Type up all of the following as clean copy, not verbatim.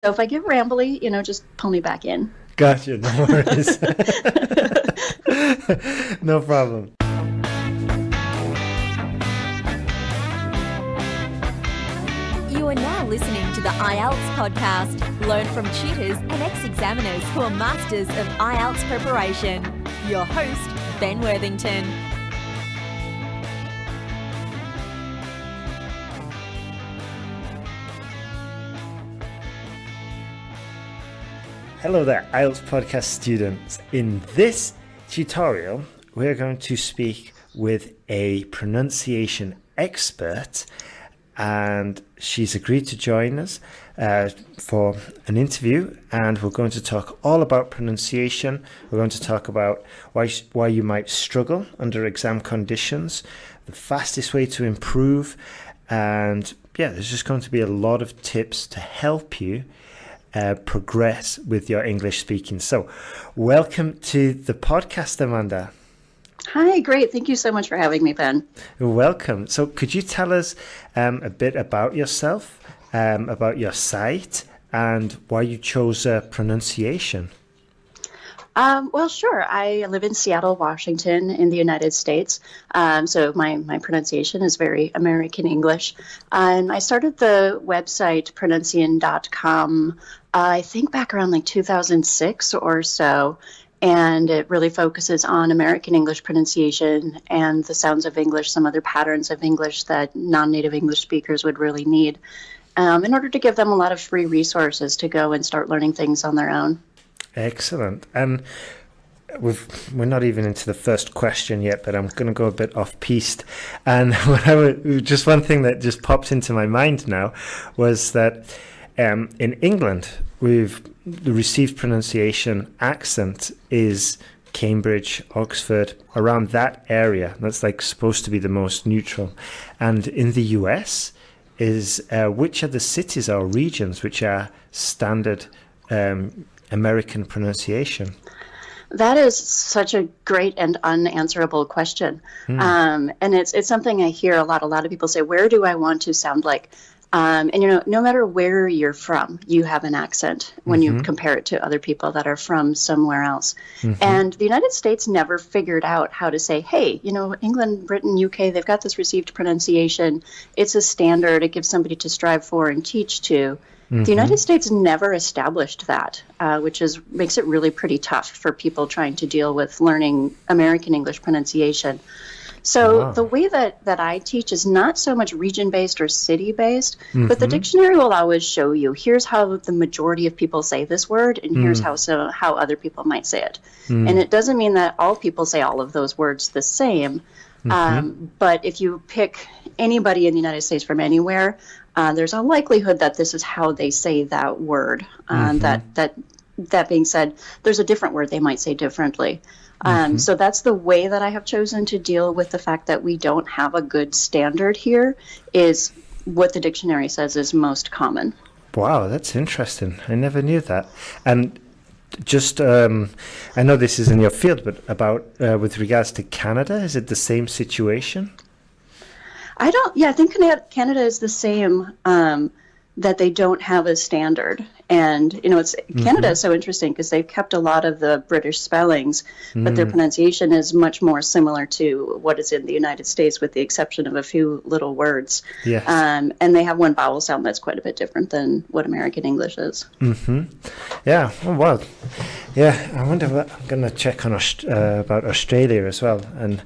So if I get rambly, just pull me back in. Gotcha, no worries. No problem. You are now listening to the IELTS podcast. Learn from tutors and ex-examiners who are masters of IELTS preparation. Your host, Ben Worthington. Hello there, IELTS podcast students. In this tutorial, we're going to speak with a pronunciation expert, and she's agreed to join us for an interview, and we're going to talk all about pronunciation. We're going to talk about why you might struggle under exam conditions, the fastest way to improve, and yeah, there's just going to be a lot of tips to help you progress with your English speaking. So welcome to the podcast, Amanda. Hi, great. Thank you so much for having me, Ben. You're welcome. So could you tell us a bit about yourself, about your site, and why you chose pronunciation? Well, sure. I live in Seattle, Washington, in the United States. So my pronunciation is very American English. And I started the website Pronuncian.com, I think back around like 2006 or so. And it really focuses on American English pronunciation and the sounds of English, some other patterns of English that non-native English speakers would really need, in order to give them a lot of free resources to go and start learning things on their own. Excellent. And we're not even into the first question yet, but I'm going to go a bit off-piste. And just one thing that just popped into my mind now was that in England, the received pronunciation accent is Cambridge, Oxford, around that area. That's like supposed to be the most neutral. And in the US is which are the cities or regions which are standard American pronunciation? That is such a great and unanswerable question. And it's something I hear a lot. A lot of people say, where do I want to sound like? And, no matter where you're from, you have an accent when you compare it to other people that are from somewhere else. And the United States never figured out how to say, hey, England, Britain, UK, they've got this received pronunciation. It's a standard. It gives somebody to strive for and teach to. The United States never established that, which makes it really pretty tough for people trying to deal with learning American English pronunciation. So the way that I teach is not so much region-based or city-based, but the dictionary will always show you, here's how the majority of people say this word, and here's how other people might say it. And it doesn't mean that all people say all of those words the same, but if you pick anybody in the United States from anywhere, there's a likelihood that this is how they say that word. That being said, there's a different word they might say differently. So that's the way that I have chosen to deal with the fact that we don't have a good standard here, is what the dictionary says is most common. Wow, that's interesting. I never knew that. And just, I know this is in your field, but about with regards to Canada, is it the same situation? I think Canada is the same, that they don't have a standard. And, Canada is so interesting because they've kept a lot of the British spellings, but their pronunciation is much more similar to what is in the United States, with the exception of a few little words. Yes. And they have one vowel sound that's quite a bit different than what American English is. Yeah. Oh, wow. Yeah. I wonder what I'm going to check on about Australia as well. And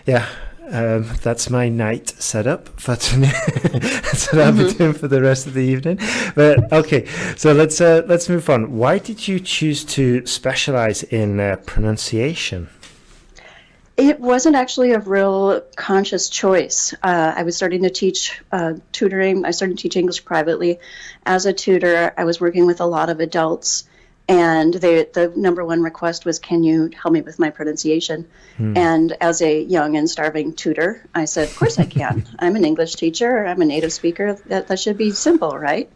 yeah. That's my night set up for tonight. That's what I'll be doing for the rest of the evening. But okay, so let's move on. Why did you choose to specialize in pronunciation? It wasn't actually a real conscious choice. I was starting to teach tutoring. I started to teach English privately. As a tutor, I was working with a lot of adults. And the number one request was, can you help me with my pronunciation? And as a young and starving tutor, I said, of course I can. I'm an English teacher. I'm a native speaker. That should be simple, right?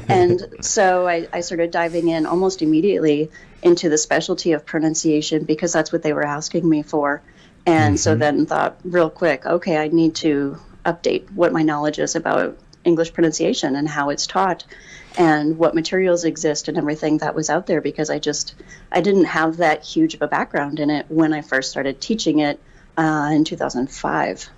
And so I started diving in almost immediately into the specialty of pronunciation, because that's what they were asking me for. And so then thought real quick, okay, I need to update what my knowledge is about English pronunciation and how it's taught. and what materials exist and everything that was out there, because I didn't have that huge of a background in it when I first started teaching it in 2005.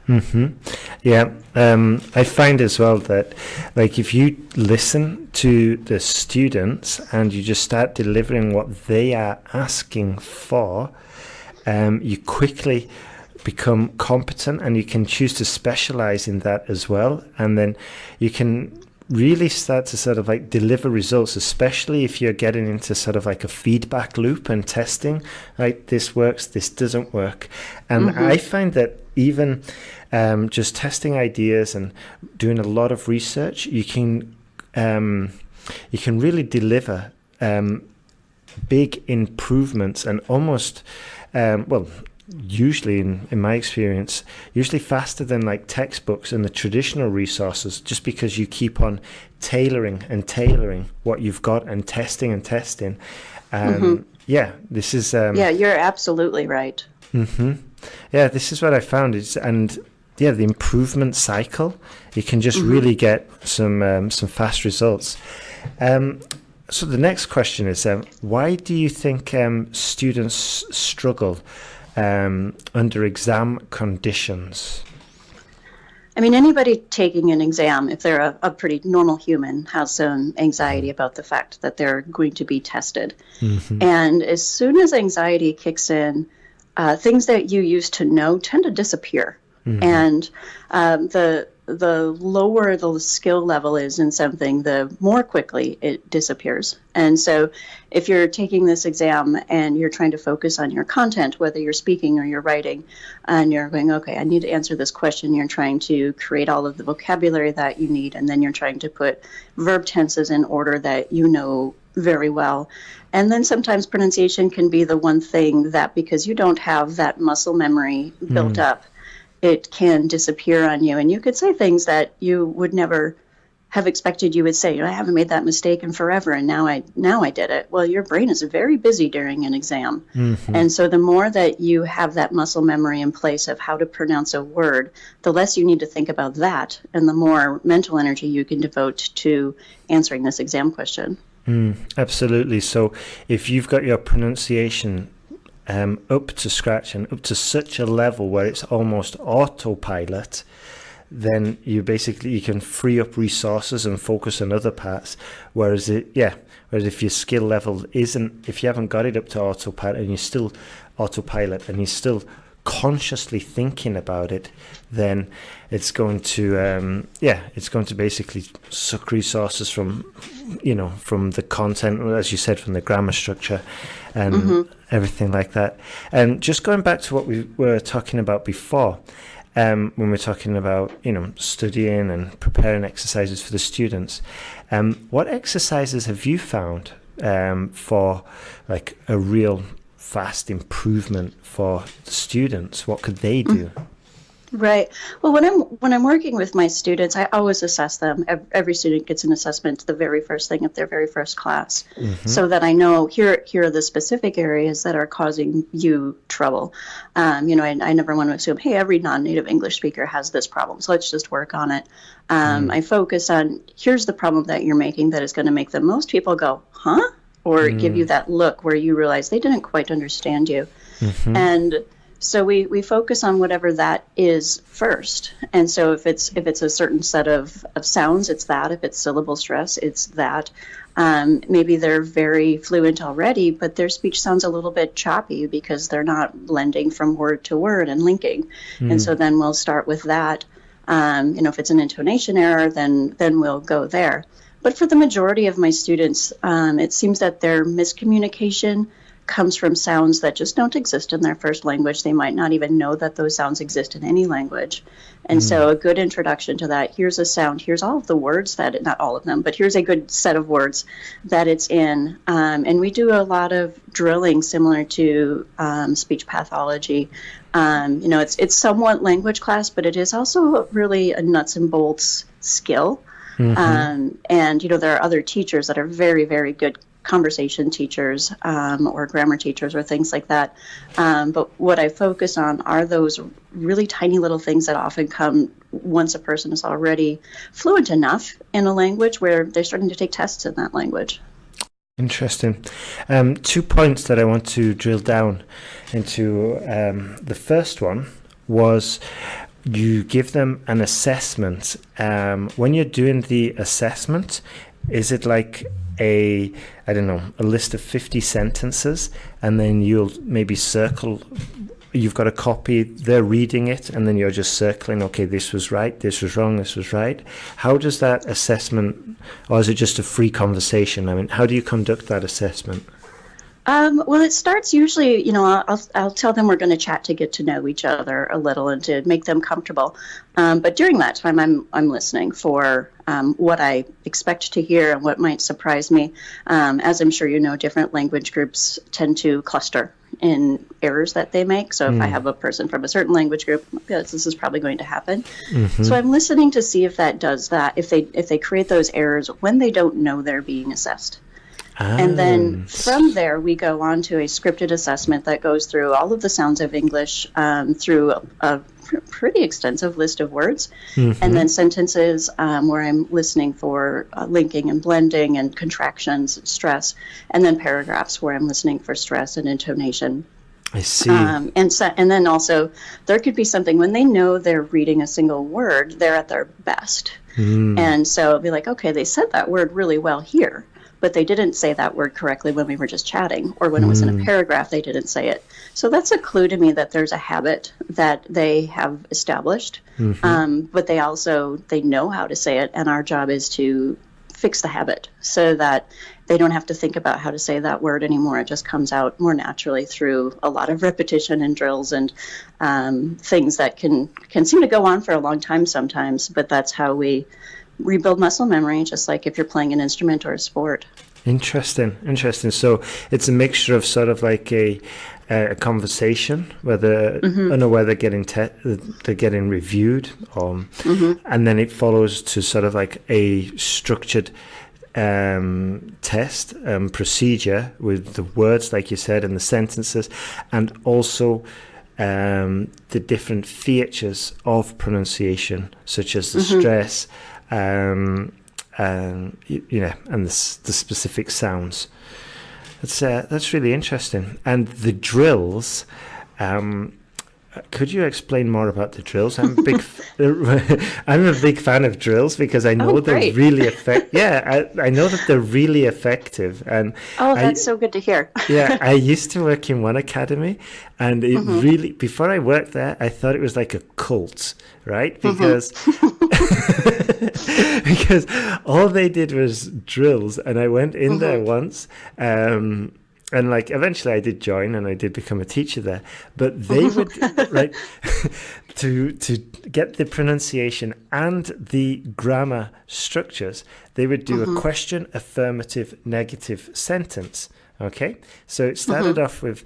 Yeah, I find as well that, like, if you listen to the students and you just start delivering what they are asking for, you quickly become competent, and you can choose to specialize in that as well, and then you can really start to sort of like deliver results, especially if you're getting into sort of like a feedback loop and testing, like this works, this doesn't work. And I find that even just testing ideas and doing a lot of research, you can really deliver big improvements, and almost usually in my experience, usually faster than like textbooks and the traditional resources, just because you keep on tailoring what you've got and testing. Yeah, this is yeah, you're absolutely right. Yeah, this is what I found is, and yeah, the improvement cycle, you can just really get some fast results. So the next question is, why do you think students struggle under exam conditions? I mean, anybody taking an exam, if they're a pretty normal human, has some anxiety about the fact that they're going to be tested. And as soon as anxiety kicks in, things that you used to know tend to disappear. And the lower the skill level is in something, the more quickly it disappears. And so if you're taking this exam and you're trying to focus on your content, whether you're speaking or you're writing, and you're going, okay, I need to answer this question, you're trying to create all of the vocabulary that you need, and then you're trying to put verb tenses in order that you know very well. And then sometimes pronunciation can be the one thing that, because you don't have that muscle memory built up, it can disappear on you. And you could say things that you would never have expected you would say. I haven't made that mistake in forever, and now I did it. Well, your brain is very busy during an exam. And so the more that you have that muscle memory in place of how to pronounce a word, the less you need to think about that, and the more mental energy you can devote to answering this exam question. Absolutely. So if you've got your pronunciation up to scratch and up to such a level where it's almost autopilot, then you can free up resources and focus on other parts. Whereas if your skill level if you haven't got it up to autopilot and you're still autopilot and you're still consciously thinking about it, then it's going to basically suck resources from the content, as you said, from the grammar structure and everything like that. And just going back to what we were talking about before, when we're talking about studying and preparing exercises for the students, what exercises have you found for like a real fast improvement for the students? What could they do? Right. Well, when I'm working with my students, I always assess them. Every student gets an assessment the very first thing at their very first class, so that I know here are the specific areas that are causing you trouble. I never want to assume, hey, every non-native English speaker has this problem, so let's just work on it. I focus on, here's the problem that you're making that is going to make the most people go, huh? Or give you that look where you realize they didn't quite understand you. And so we focus on whatever that is first. And so if it's a certain set of sounds, it's that. If it's syllable stress, it's that. Maybe they're very fluent already, but their speech sounds a little bit choppy because they're not blending from word to word and linking. And so then we'll start with that. If it's an intonation error, then we'll go there. But for the majority of my students, it seems that their miscommunication comes from sounds that just don't exist in their first language. They might not even know that those sounds exist in any language. And so a good introduction to that, here's a sound, here's all of the words that, not all of them, but here's a good set of words that it's in. And we do a lot of drilling similar to speech pathology. It's somewhat language class, but it is also really a nuts and bolts skill. And there are other teachers that are very, very good conversation teachers or grammar teachers or things like that. But what I focus on are those really tiny little things that often come once a person is already fluent enough in a language where they're starting to take tests in that language. Interesting. 2 points that I want to drill down into. The first one was you give them an assessment. When you're doing the assessment, is it like a list of 50 sentences, and then you'll maybe circle, you've got a copy, they're reading it, and then you're just circling, okay, this was right, this was wrong, this was right. How does that assessment, or is it just a free conversation? I mean, how do you conduct that assessment? Well, it starts usually, I'll tell them we're going to chat to get to know each other a little and to make them comfortable. But during that time, I'm listening for what I expect to hear and what might surprise me. As I'm sure you know, different language groups tend to cluster in errors that they make. So if I have a person from a certain language group, yes, this is probably going to happen. So I'm listening to see if that does that, if they create those errors when they don't know they're being assessed. And then from there, we go on to a scripted assessment that goes through all of the sounds of English through a pretty extensive list of words, and then sentences where I'm listening for linking and blending and contractions, stress, and then paragraphs where I'm listening for stress and intonation. I see. And then also there could be something when they know they're reading a single word, they're at their best. And so it'll be like, okay, they said that word really well here, but they didn't say that word correctly when we were just chatting, or when it was in a paragraph, they didn't say it. So that's a clue to me that there's a habit that they have established, but they know how to say it, and our job is to fix the habit so that they don't have to think about how to say that word anymore. It just comes out more naturally through a lot of repetition and drills and things that can seem to go on for a long time sometimes, but that's how we rebuild muscle memory, just like if you're playing an instrument or a sport. Interesting. So it's a mixture of sort of like a conversation, whether they're getting reviewed, and then it follows to sort of like a structured test procedure with the words, like you said, and the sentences, and also the different features of pronunciation, such as the stress, and the specific sounds. That's really interesting. And the drills, could you explain more about the drills? I'm a big fan of drills because I know they're really effective. Yeah, I know that they're really effective. And that's so good to hear. Yeah, I used to work in one academy, and it really, before I worked there, I thought it was like a cult, right? Because because all they did was drills, and I went in there once, and like eventually I did join and I did become a teacher there, but they would right to get the pronunciation and the grammar structures, they would do a question, affirmative, negative sentence. Okay, so it started off with,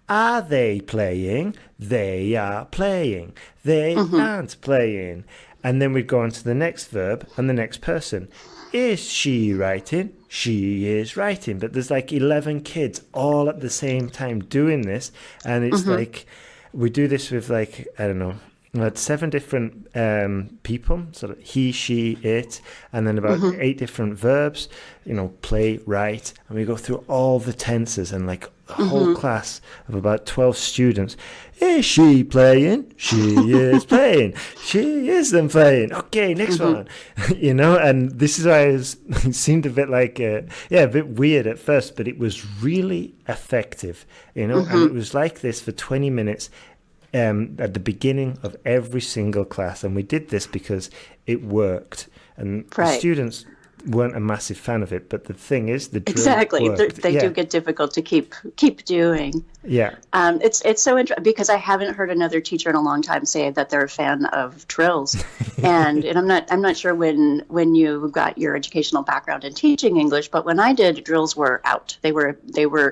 are they playing? They are playing. They aren't playing. And then we'd go on to the next verb and the next person. Is she writing? She is writing. But there's like 11 kids all at the same time doing this. And it's like, we do this with like, I don't know, we had 7 different people, sort of he, she, it, and then about 8 different verbs, play, write. And we go through all the tenses and like a whole class of about 12 students. Is she playing? She is playing. She isn't playing. Okay, next one. And this is why it seemed a bit like, a bit weird at first, but it was really effective, and it was like this for 20 minutes at the beginning of every single class. And we did this because it worked. And the students weren't a massive fan of it, but the thing is, the drill worked. They do get difficult to keep doing. Yeah. It's so interesting because I haven't heard another teacher in a long time say that they're a fan of drills, and I'm not sure when you got your educational background in teaching English, but when I did, drills were out. They were.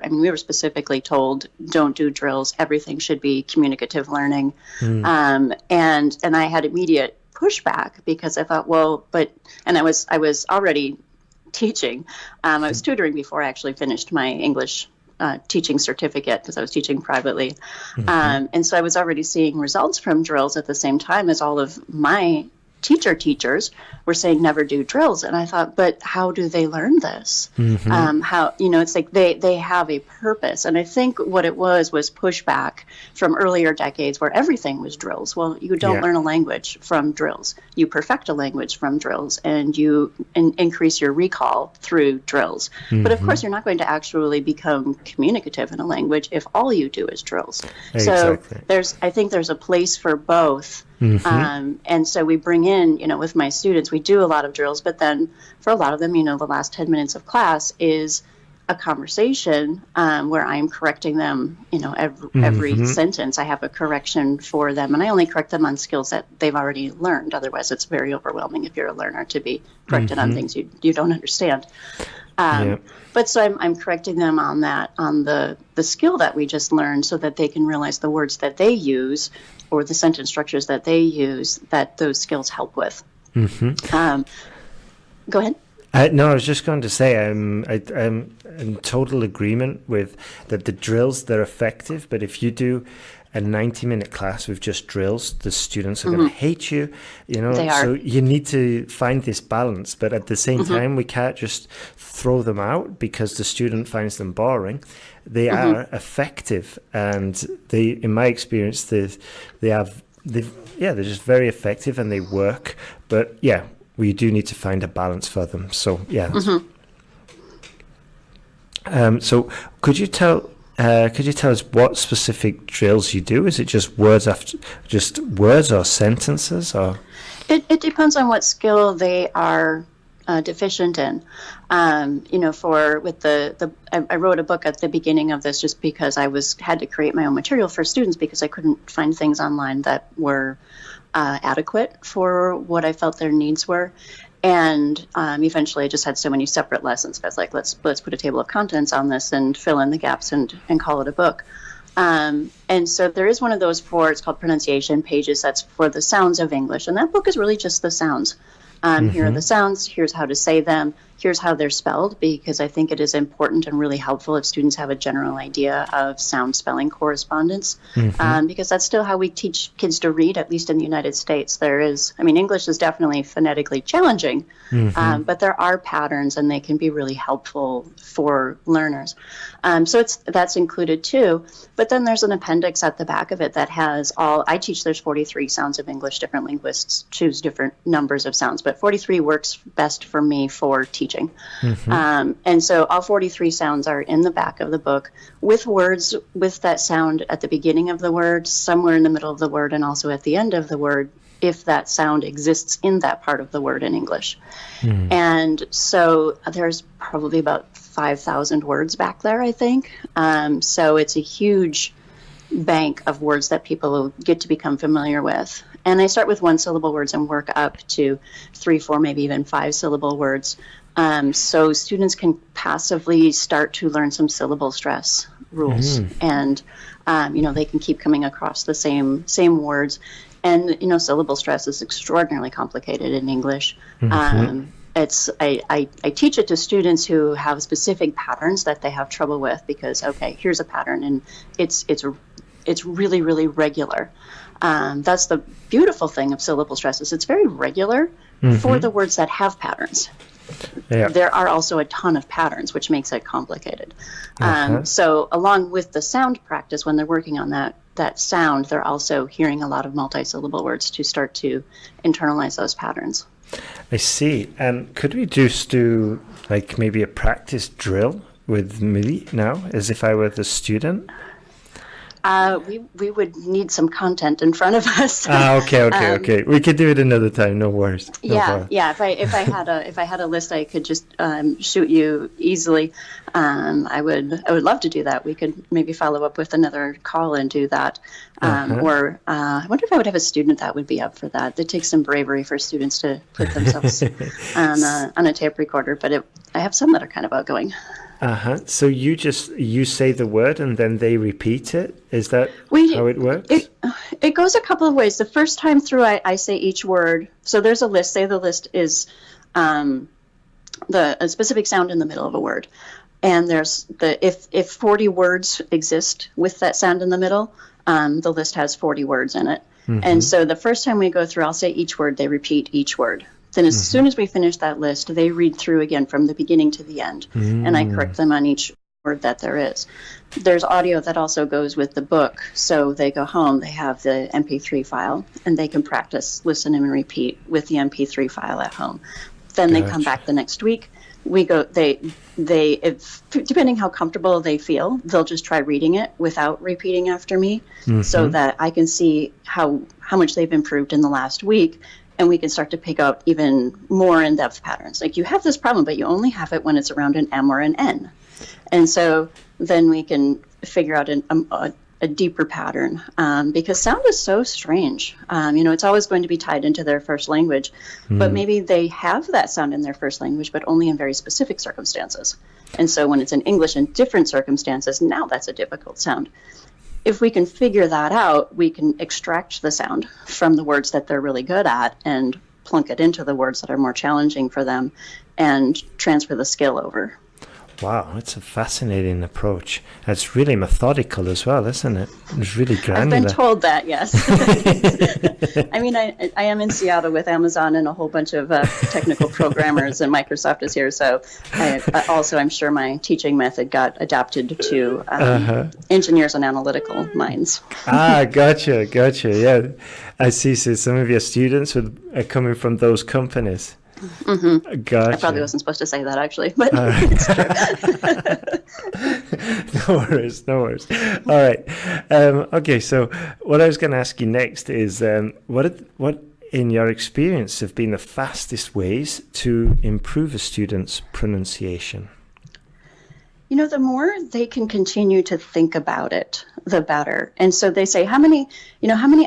I mean, we were specifically told don't do drills. Everything should be communicative learning, and I had immediate pushback because I thought, and I was already teaching. I was tutoring before I actually finished my English teaching certificate because I was teaching privately. And so I was already seeing results from drills at the same time as all of my teachers were saying never do drills. And I thought, but how do they learn this? How, it's like they have a purpose. And I think what it was pushback from earlier decades where everything was drills. Well, you don't learn a language from drills. You perfect a language from drills, and you increase your recall through drills. But of course, you're not going to actually become communicative in a language if all you do is drills. Exactly. So I think there's a place for both. And so we bring in, with my students, we do a lot of drills, but then for a lot of them, the last 10 minutes of class is a conversation where I'm correcting them, every sentence. I have a correction for them, and I only correct them on skills that they've already learned. Otherwise, it's very overwhelming if you're a learner to be corrected on things you don't understand. But so I'm correcting them on the skill that we just learned so that they can realize the words that they use or the sentence structures that they use that those skills help with. Go ahead. No, I was just going to say I'm in total agreement with that the drills, they're effective, but if you do a 90-minute class with just drills, the students are going to hate you, They are. So you need to find this balance, but at the same time, we can't just throw them out because the student finds them boring. They are effective, and they, in my experience, they're just very effective and they work, but we do need to find a balance for them. So so could you tell us what specific drills you do? Is it just words or sentences, or? It depends on what skill they are deficient in. I wrote a book at the beginning of this just because I had to create my own material for students because I couldn't find things online that were adequate for what I felt their needs were. And eventually I just had so many separate lessons. I was like, let's put a table of contents on this and fill in the gaps and call it a book. And so there is one of those it's called Pronunciation Pages. That's for the sounds of English. And that book is really just the sounds. Here are the sounds. Here's how to say them. Here's how they're spelled, because I think it is important and really helpful if students have a general idea of sound spelling correspondence, because that's still how we teach kids to read, at least in the United States. English is definitely phonetically challenging, but there are patterns and they can be really helpful for learners. So that's included too. But then there's an appendix at the back of it that has there's 43 sounds of English. Different linguists choose different numbers of sounds, but 43 works best for me for teaching. And so all 43 sounds are in the back of the book with words with that sound at the beginning of the word, somewhere in the middle of the word, and also at the end of the word, if that sound exists in that part of the word in English. And so there's probably about 5,000 words back there, I think. So it's a huge bank of words that people get to become familiar with. And I start with 1-syllable words and work up to 3, 4, maybe even 5-syllable words. So students can passively start to learn some syllable stress rules. And, they can keep coming across the same words. And, syllable stress is extraordinarily complicated in English. I teach it to students who have specific patterns that they have trouble with because, here's a pattern and it's really, really regular. That's the beautiful thing of syllable stress is it's very regular for the words that have patterns. There are also a ton of patterns, which makes it complicated. So along with the sound practice, when they're working on that sound, they're also hearing a lot of multi-syllable words to start to internalize those patterns. I see. And could we just do like maybe a practice drill with me now, as if I were the student? We would need some content in front of us. Okay. We could do it another time. No worries. Yeah. If I had a list, I could just shoot you easily. I would love to do that. We could maybe follow up with another call and do that. Or I wonder if I would have a student that would be up for that. It takes some bravery for students to put themselves on a tape recorder, but I have some that are kind of outgoing. So you say the word and then they repeat it? Is that how it works? It goes a couple of ways. The first time through, I say each word. So there's a list. Say the list is a specific sound in the middle of a word. And there's if 40 words exist with that sound in the middle, the list has 40 words in it. And so the first time we go through, I'll say each word, they repeat each word. Then as soon as we finish that list, they read through again from the beginning to the end. And I correct them on each word that there is. There's audio that also goes with the book. So they go home, they have the MP3 file, and they can practice, listen and repeat with the MP3 file at home. Then they come back the next week. We go, if, depending how comfortable they feel, they'll just try reading it without repeating after me, so that I can see how much they've improved in the last week, and we can start to pick up even more in-depth patterns. Like, you have this problem, but you only have it when it's around an M or an N. And so then we can figure out a deeper pattern, because sound is so strange. It's always going to be tied into their first language, but maybe they have that sound in their first language, but only in very specific circumstances. And so when it's in English in different circumstances, now that's a difficult sound. If we can figure that out, we can extract the sound from the words that they're really good at and plunk it into the words that are more challenging for them and transfer the skill over. Wow, it's a fascinating approach. It's really methodical as well, isn't it? It's really granular. I've been told that, yes. I mean, I am in Seattle with Amazon and a whole bunch of technical programmers, and Microsoft is here. So I'm sure my teaching method got adapted to engineers and analytical minds. Gotcha. Yeah, I see. So some of your students are coming from those companies. Gotcha. I probably wasn't supposed to say that, actually, but it's true. No worries. All right. Okay, so what I was going to ask you next is what in your experience have been the fastest ways to improve a student's pronunciation? The more they can continue to think about it, the better. And so they say, how many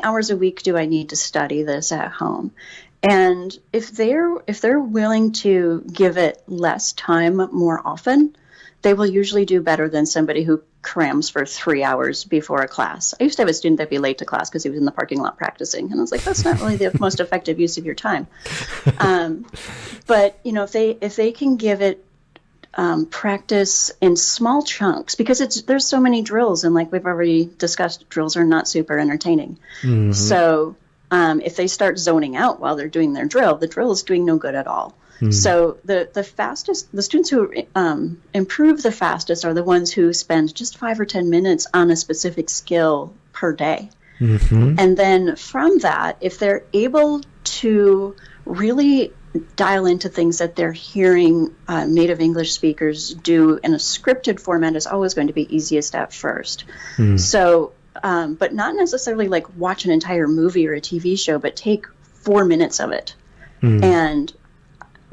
hours a week do I need to study this at home? And if they're willing to give it less time more often, they will usually do better than somebody who crams for 3 hours before a class. I used to have a student that'd be late to class because he was in the parking lot practicing, and I was like, that's not really the most effective use of your time. But if they can give it practice in small chunks, because there's so many drills, and like we've already discussed, drills are not super entertaining. So if they start zoning out while they're doing their drill, the drill is doing no good at all. So the students who improve the fastest are the ones who spend just 5 or 10 minutes on a specific skill per day. And then from that, if they're able to really dial into things that they're hearing native English speakers do in a scripted format, is always going to be easiest at first. So but not necessarily like watch an entire movie or a TV show, but take 4 minutes of it and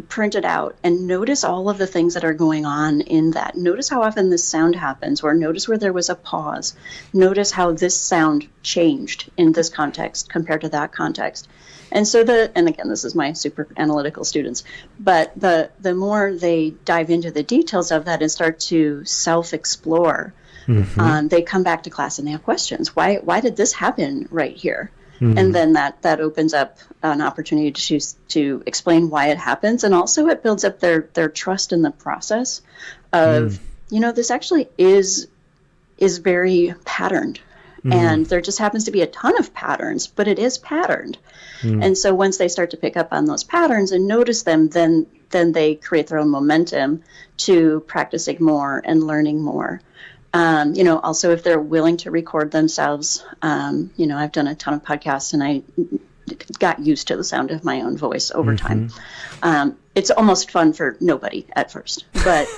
print it out and notice all of the things that are going on in that. Notice how often this sound happens, or notice where there was a pause. Notice how this sound changed in this context compared to that context. And so and again, this is my super analytical students, but the more they dive into the details of that and start to self-explore, they come back to class and they have questions. Why did this happen right here? And then that opens up an opportunity to explain why it happens, and also it builds up their trust in the process of this actually is very patterned, and there just happens to be a ton of patterns, but it is patterned. And so once they start to pick up on those patterns and notice them, then they create their own momentum to practicing more and learning more. Also, if they're willing to record themselves, I've done a ton of podcasts and I got used to the sound of my own voice over time. It's almost fun for nobody at first, but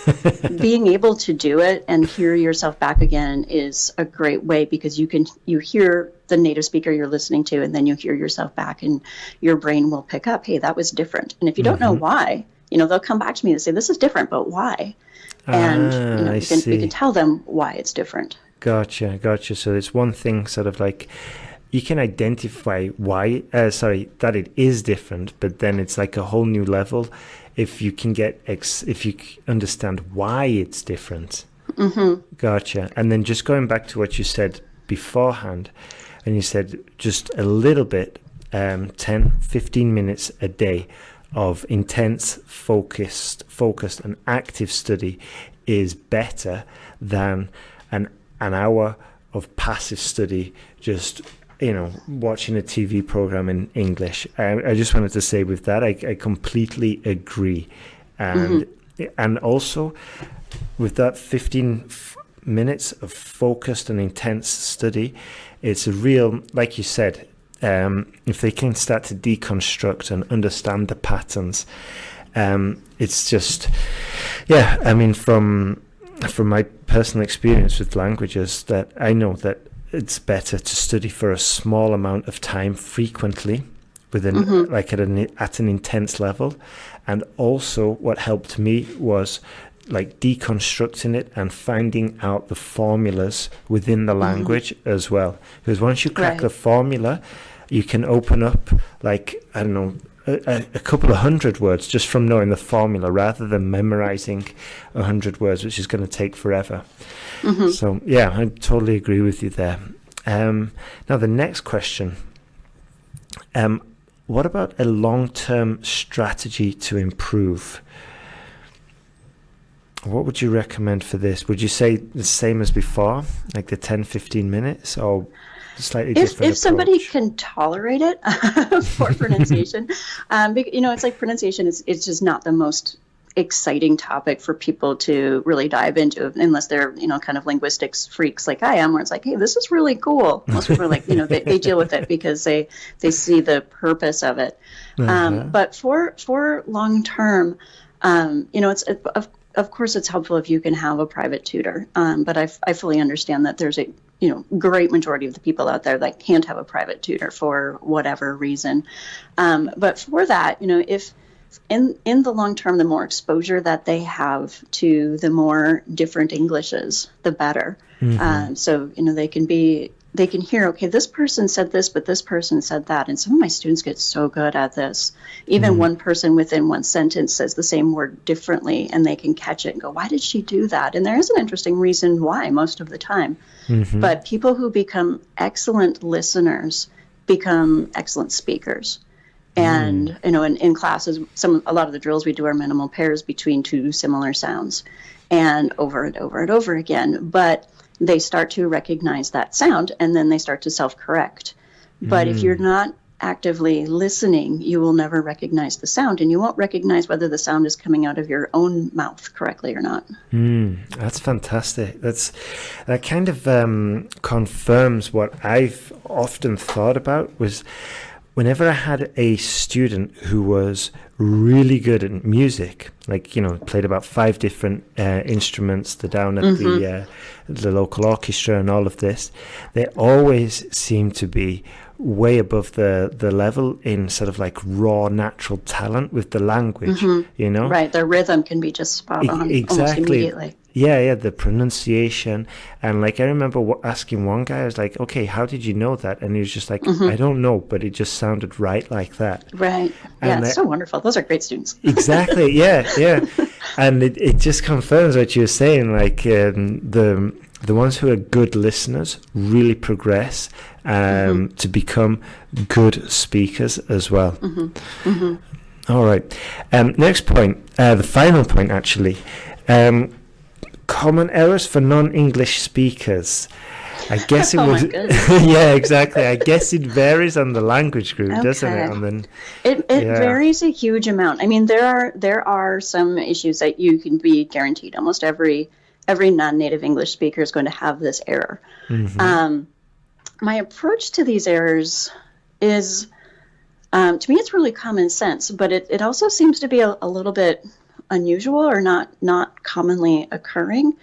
being able to do it and hear yourself back again is a great way, because you hear the native speaker you're listening to, and then you hear yourself back, and your brain will pick up, hey, that was different. And if you don't know why, they'll come back to me and say, this is different, but why? And we can tell them why it's different. Gotcha. So it's one thing, sort of like, you can identify that it is different, but then it's like a whole new level if you can if you understand why it's different. Gotcha. And then just going back to what you said beforehand, and you said just a little bit, 10-15 minutes a day of intense, focused and active study is better than an hour of passive study, just watching a TV program in English. I just wanted to say with that, I completely agree. And also with that 15 minutes of focused and intense study, it's a real, like you said, if they can start to deconstruct and understand the patterns, it's just, I mean, from my personal experience with languages, that I know that it's better to study for a small amount of time frequently within like at an intense level. And also what helped me was like deconstructing it and finding out the formulas within the language as well. Because once you crack the formula, you can open up like, I don't know, a couple of hundred words just from knowing the formula, rather than memorizing 100 words, which is going to take forever. So yeah, I totally agree with you there. Now the next question, what about a long-term strategy to improve? What would you recommend for this? Would you say the same as before, like the 10-15 minutes, or slightly different if somebody can tolerate it for pronunciation? It's like pronunciation it's just not the most exciting topic for people to really dive into, unless they're kind of linguistics freaks like I am, where it's like, hey, this is really cool. Most people are like, they deal with it because they see the purpose of it. But for long term, it's of course it's helpful if you can have a private tutor, but I fully understand that there's a great majority of the people out there that can't have a private tutor for whatever reason. But for that, if in the long term, the more exposure that they have to the more different Englishes, the better. So they can hear, okay, this person said this, but this person said that. And some of my students get so good at this. Even one person within one sentence says the same word differently, and they can catch it and go, why did she do that? And there is an interesting reason why most of the time. But people who become excellent listeners become excellent speakers. And, in classes, a lot of the drills we do are minimal pairs between two similar sounds, and over and over and over again. But they start to recognize that sound, and then they start to self-correct. But if you're not actively listening, you will never recognize the sound, and you won't recognize whether the sound is coming out of your own mouth correctly or not. That's fantastic. That kind of confirms what I've often thought about. Was whenever I had a student who was really good at music, like, played about 5 different instruments, they're down at the local orchestra and all of this, they always seem to be way above the level in sort of like raw natural talent with the language, Right, their rhythm can be just spot on almost immediately. Yeah, the pronunciation. And like I remember asking one guy, I was like, okay, how did you know that? And he was just like, I don't know, but it just sounded right like that. Right. And it's so wonderful. Those are great students. Exactly. Yeah. And it just confirms what you were saying. Like the ones who are good listeners really progress to become good speakers as well. All right. Next point, the final point actually. Common errors for non-English speakers. I guess it would. Yeah, exactly. I guess it varies on the language group, doesn't it? And then it varies a huge amount. I mean, there are some issues that you can be guaranteed. Almost every non-native English speaker is going to have this error. My approach to these errors is, to me, it's really common sense, but it also seems to be a little bit unusual or not commonly occurring.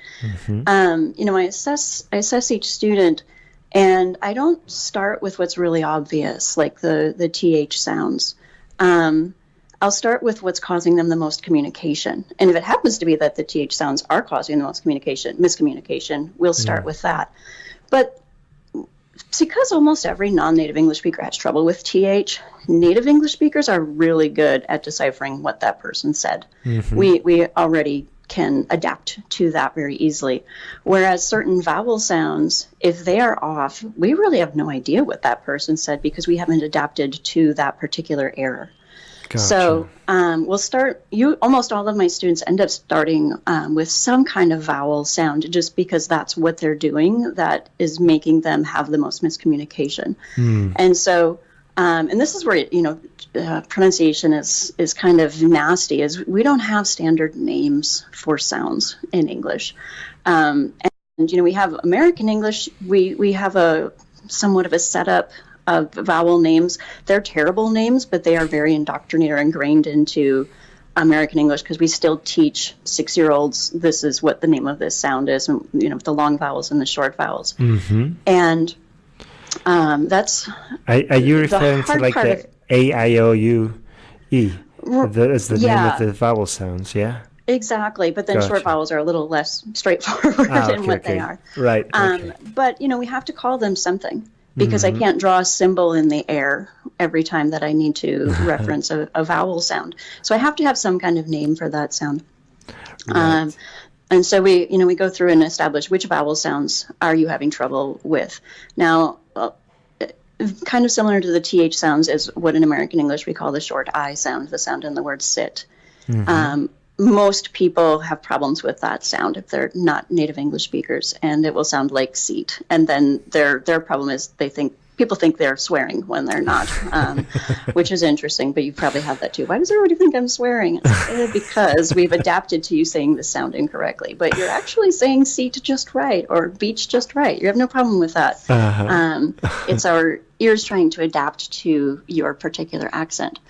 I assess each student, and I don't start with what's really obvious, like the TH sounds. I'll start with what's causing them the most communication. And if it happens to be that the TH sounds are causing the most miscommunication, we'll start with that. But because almost every non-native English speaker has trouble with TH, native English speakers are really good at deciphering what that person said. We already can adapt to that very easily. Whereas certain vowel sounds, if they are off, we really have no idea what that person said because we haven't adapted to that particular error. So we'll start, almost all of my students end up starting with some kind of vowel sound just because that's what they're doing that is making them have the most miscommunication. And so, and this is where, pronunciation is kind of nasty, is we don't have standard names for sounds in English. And, we have American English, we have a somewhat of a setup of vowel names. They're terrible names, but they are very indoctrinated or ingrained into American English because we still teach 6-year-olds this is what the name of this sound is, and the long vowels and the short vowels. And that's are you referring to like the A-I-O-U-E as the name of the vowel sounds? Yeah. Exactly, but then short vowels are a little less straightforward in what they are. Right. But we have to call them something. Because I can't draw a symbol in the air every time that I need to reference a vowel sound. So I have to have some kind of name for that sound. Right. And so we go through and establish which vowel sounds are you having trouble with. Now, kind of similar to the TH sounds is what in American English we call the short I sound, the sound in the word sit. Most people have problems with that sound if they're not native English speakers, and it will sound like seat. And then their problem is people think they're swearing when they're not, which is interesting, but you probably have that too. Why does everybody think I'm swearing? It's because we've adapted to you saying the sound incorrectly, but you're actually saying seat just right or beach just right. You have no problem with that. It's our ears trying to adapt to your particular accent.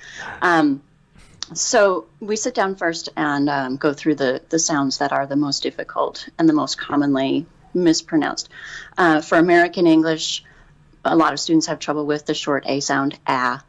So we sit down first and go through the sounds that are the most difficult and the most commonly mispronounced. For American English, a lot of students have trouble with the short A sound, ah,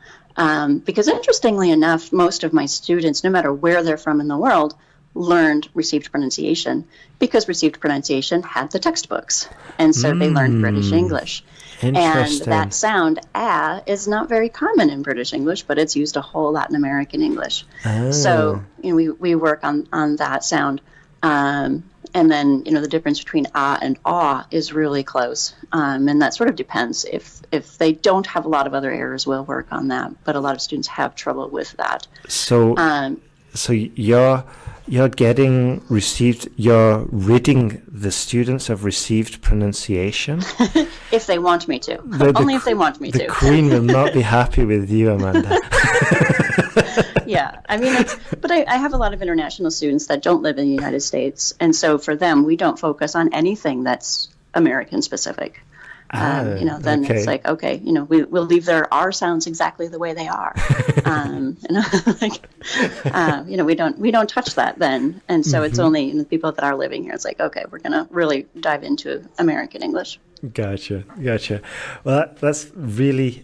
because interestingly enough, most of my students, no matter where they're from in the world, learned received pronunciation because received pronunciation had the textbooks. And so they learned British English. And that sound, ah, is not very common in British English, but it's used a whole lot in American English. So we work on that sound. And then, the difference between ah and aw is really close. And that sort of depends. If they don't have a lot of other errors, we'll work on that. But a lot of students have trouble with that. So you're ridding the students of received pronunciation? If they want me to. Only if they want me to. The Queen will not be happy with you, Amanda. Yeah, I mean, but I have a lot of international students that don't live in the United States. And so for them, we don't focus on anything that's American specific. Then it's like, okay, we'll leave our sounds exactly the way they are. We don't touch that then. And so it's only the people that are living here. It's like, okay, we're going to really dive into American English. Gotcha. Well, that's really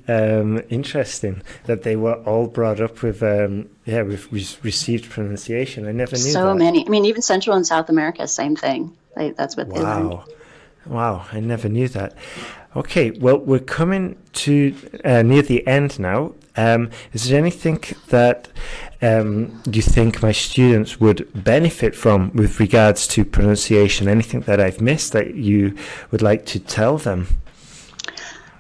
interesting that they were all brought up with received pronunciation. I never knew that. So many. I mean, even Central and South America, same thing. That's what they learned. Wow, I never knew that. Okay, well, we're coming to near the end now. Is there anything that you think my students would benefit from with regards to pronunciation? Anything that I've missed that you would like to tell them?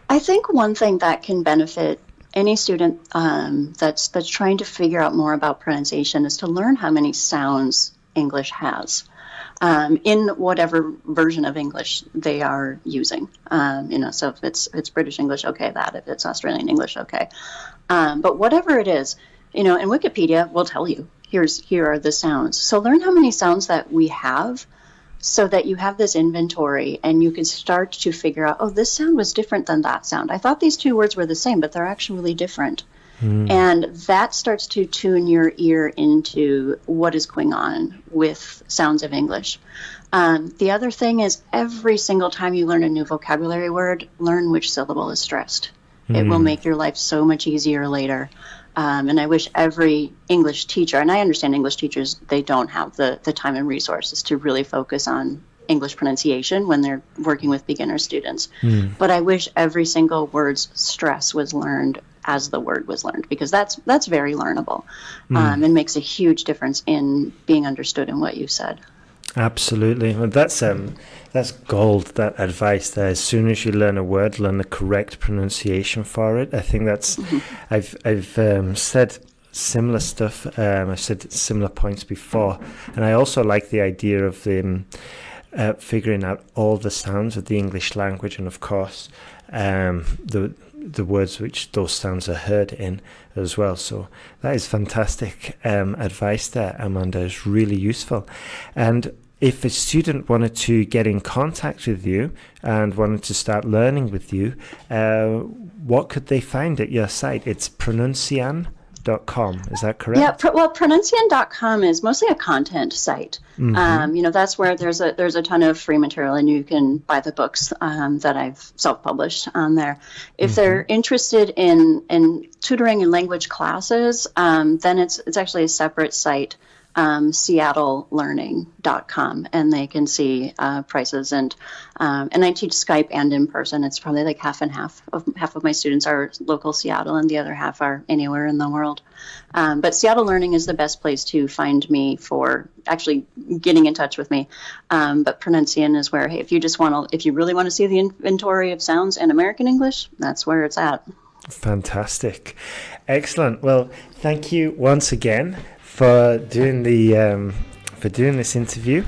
I think one thing that can benefit any student that's trying to figure out more about pronunciation is to learn how many sounds English has. In whatever version of English they are using. So if it's British English, okay, that. If it's Australian English, okay. But whatever it is, and Wikipedia will tell you, here are the sounds. So learn how many sounds that we have so that you have this inventory and you can start to figure out, oh, this sound was different than that sound. I thought these two words were the same, but they're actually really different. And that starts to tune your ear into what is going on with sounds of English. The other thing is every single time you learn a new vocabulary word, learn which syllable is stressed. It will make your life so much easier later. And I wish every English teacher, and I understand English teachers, they don't have the time and resources to really focus on English pronunciation when they're working with beginner students. But I wish every single word's stress was learned as the word was learned, because that's very learnable and makes a huge difference in being understood in what you said. Absolutely. Well, that's gold, that advice there. As soon as you learn a word, learn the correct pronunciation for it. I think that's I've said similar stuff. I've said similar points before, and I also like the idea of figuring out all the sounds of the English language, and of course the words which those sounds are heard in as well. So that is fantastic advice there, Amanda. Is really useful. And if a student wanted to get in contact with you and wanted to start learning with you, what could they find at your site? It's Pronuncian.com, is that correct? Yeah, Pronuncian.com is mostly a content site. That's where there's a ton of free material, and you can buy the books that I've self-published on there. If they're interested in tutoring and language classes, then it's actually a separate site, seattlelearning.com, and they can see prices, and I teach Skype and in person. It's probably like half and half of my students are local Seattle, and the other half are anywhere in the world. But Seattle Learning is the best place to find me for actually getting in touch with me. But Pronuncian is where, hey, if you really want to see the inventory of sounds in American English, that's where it's at. Fantastic. Excellent. Well, thank you once again for doing this interview.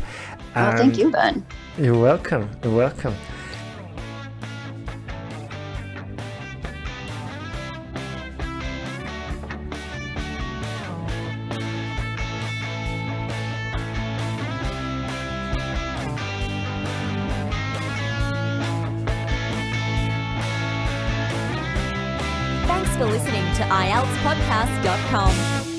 Well, thank you, Ben. You're welcome. You're welcome. Thanks for listening to IELTSpodcast.com.